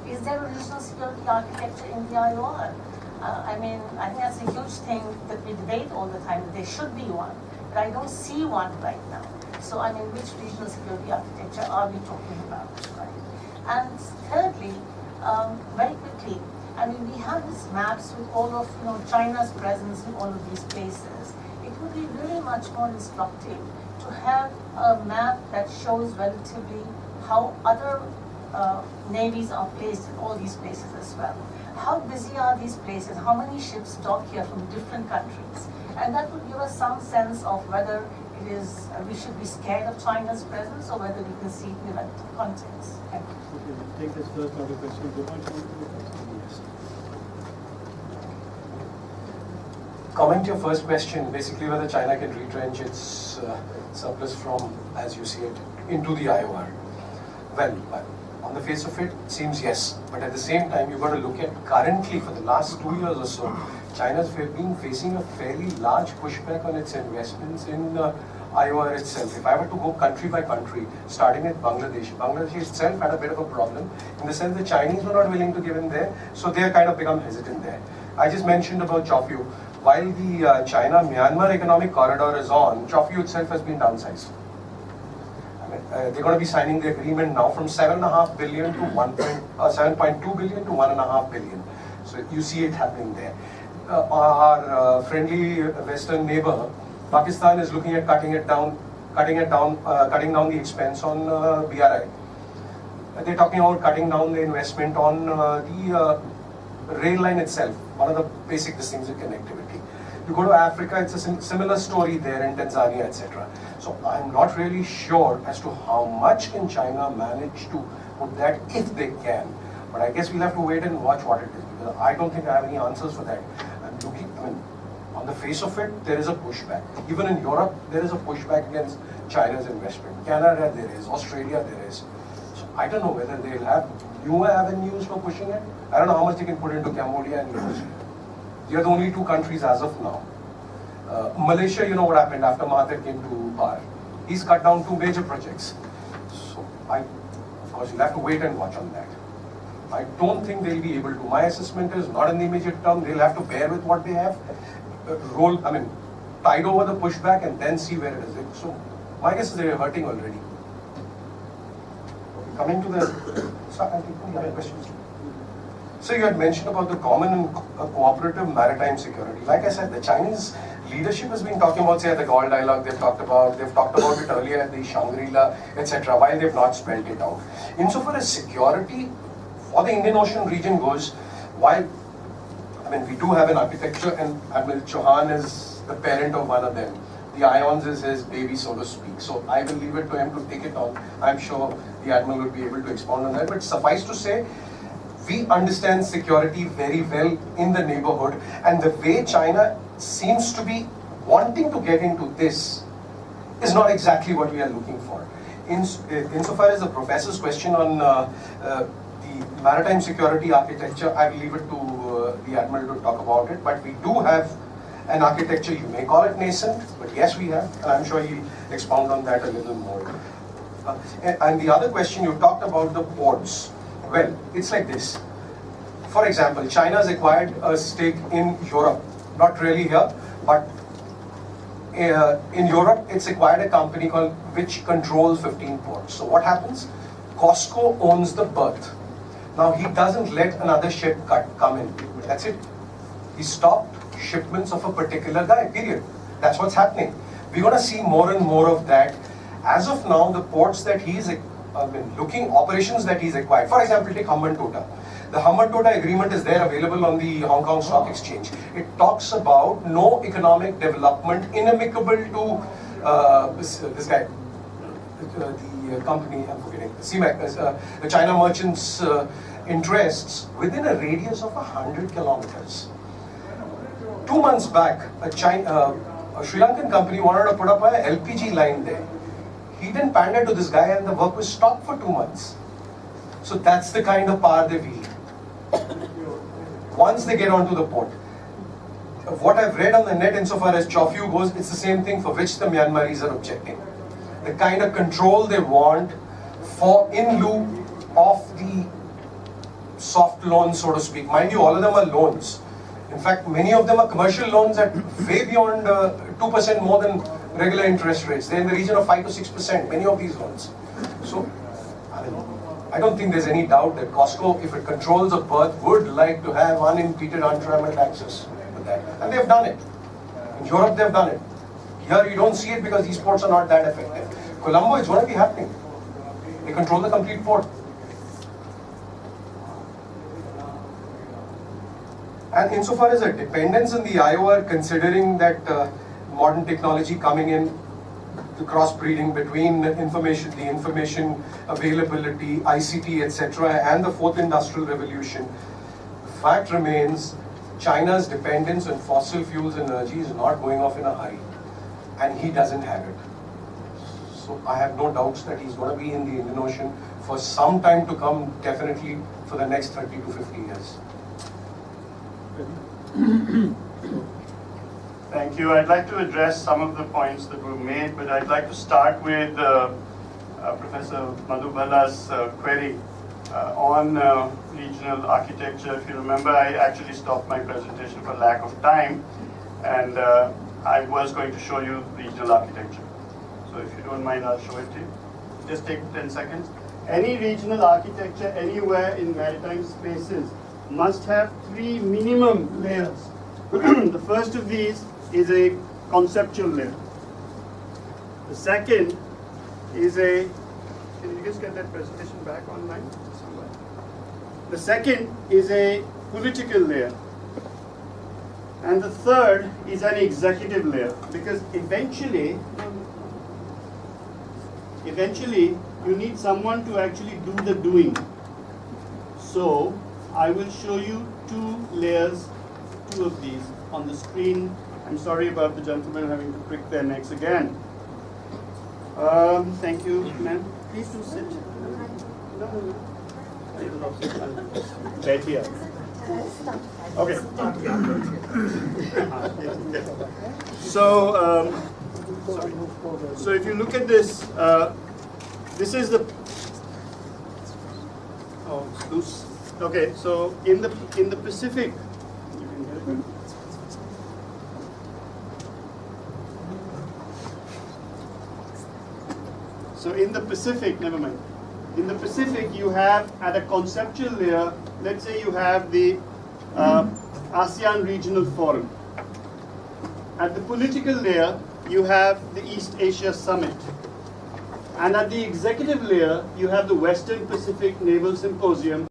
Is there a regional security architecture in the IOR? I think that's a huge thing that we debate all the time, that there should be one, but I don't see one right now. So, which regional security architecture are we talking about, right? And thirdly, very quickly, we have these maps with all of China's presence in all of these places. It would be really much more instructive to have a map that shows relatively how other navies are placed in all these places as well. How busy are these places? How many ships dock here from different countries? And that would give us some sense of whether it is we should be scared of China's presence or whether we can see it in the relative context. Thank you. Okay, we'll take this first part of the question. Comment to your first question, basically whether China can retrench its surplus from, as you see it, into the IOR. Well, on the face of it, it seems yes. But at the same time, you've got to look at currently, for the last 2 years or so, China's been facing a fairly large pushback on its investments in IOR itself. If I were to go country by country, starting with Bangladesh itself had a bit of a problem in the sense the Chinese were not willing to give in there, so they kind of become hesitant there. I just mentioned about Chofyu. While the China-Myanmar economic corridor is on, Chofyu itself has been downsized. They're going to be signing the agreement now from 7.5 billion to 7.2 billion to 1.5 billion. So you see it happening there. Our friendly Western neighbor, Pakistan, is looking at cutting down the expense on BRI. They're talking about cutting down the investment on the rail line itself, one of the basic things of connectivity. You go to Africa, it's a similar story there in Tanzania, etc. So I'm not really sure as to how much can China manage to put that, if they can. But I guess we'll have to wait and watch what it is, because I don't think I have any answers for that. On the face of it, there is a pushback. Even in Europe, there is a pushback against China's investment. Canada, there is. Australia, there is. So I don't know whether they'll have new avenues for pushing it. I don't know how much they can put into Cambodia and Indonesia. They are the only two countries as of now. Malaysia, you know what happened after Mahathir came to power. He's cut down 2 major projects. So of course, you'll have to wait and watch on that. I don't think they'll be able to. My assessment is not in the immediate term. They'll have to bear with what they have. Tide over the pushback and then see where it is. So My guess is they're hurting already. Coming to the questions. So you had mentioned about the common and cooperative maritime security. Like I said, the Chinese leadership has been talking about, say, at the Gaul Dialogue, they've talked about it earlier at the Shangri-La, etc., while they've not spelled it out. Insofar as security for the Indian Ocean region goes, while, I mean, we do have an architecture, and Admiral Chauhan is the parent of one of them. The Ions is his baby, so to speak. So I will leave it to him to take it on. I'm sure the Admiral will be able to expound on that. But suffice to say, we understand security very well in the neighborhood, and the way China seems to be wanting to get into this is not exactly what we are looking for. Insofar as the professor's question on the maritime security architecture, I will leave it to the Admiral to talk about it, but we do have an architecture, you may call it nascent, but yes, we have, and I'm sure he'll expound on that a little more. And the other question, you talked about the ports. Well, it's like this. For example, China has acquired a stake in Europe, not really here, but in Europe, it's acquired a company which controls 15 ports. So what happens? COSCO owns the berth. Now he doesn't let another ship come in. That's it. He stopped shipments of a particular guy, period. That's what's happening. We're going to see more and more of that. As of now, the ports that he's operations that he's acquired. For example, take Hambantota. The Hambantota agreement is there available on the Hong Kong Stock Exchange. It talks about no economic development inamicable to this guy, the company, I'm forgetting, CMAC, the China Merchants' interests within a radius of 100 kilometers. 2 months back, a Sri Lankan company wanted to put up an LPG line there. He didn't pander to this guy, and the work was stopped for 2 months. So that's the kind of power they wield. Once they get onto the port. What I've read on the net insofar as Chofiu goes, it's the same thing for which the Myanmaris are objecting. The kind of control they want for in lieu of the soft loans, so to speak. Mind you, all of them are loans. In fact, many of them are commercial loans at way beyond 2% more than regular interest rates. They're in the region of 5 to 6%, many of these loans. So, I don't think there's any doubt that COSCO, if it controls a berth, would like to have unimpeded, untrammeled access to that. And they've done it. In Europe, they've done it. Here, you don't see it because these ports are not that effective. Colombo, it's going to be happening. They control the complete port. And insofar as a dependence on the IOR, considering that modern technology coming in, the crossbreeding between the information availability, ICT, etc., and the fourth industrial revolution, the fact remains China's dependence on fossil fuels energy is not going off in a hurry, and he doesn't have it. So I have no doubts that he's going to be in the Indian Ocean for some time to come, definitely for the next 30 to 50 years. Thank you. I'd like to address some of the points that were made, but I'd like to start with Professor Madhu Bhalla's query on regional architecture. If you remember, I actually stopped my presentation for lack of time, and I was going to show you regional architecture. So if you don't mind, I'll show it to you. Just take 10 seconds. Any regional architecture anywhere in maritime spaces must have 3 minimum layers. The first of these is a conceptual layer. The second is a, can you just get that presentation back online? The second is a political layer. And the third is an executive layer, because eventually you need someone to actually do the doing. So I will show you 2 layers, 2 of these on the screen. I'm sorry about the gentlemen having to prick their necks again. Thank you, ma'am. Please do sit. No. Right here. Okay. So, sorry. So if you look at this, this is the. Oh, it's loose. Okay. So in the Pacific. You can get it. So in the Pacific, never mind. In the Pacific, you have at a conceptual layer, let's say you have the ASEAN Regional Forum. At the political layer, you have the East Asia Summit. And at the executive layer, you have the Western Pacific Naval Symposium.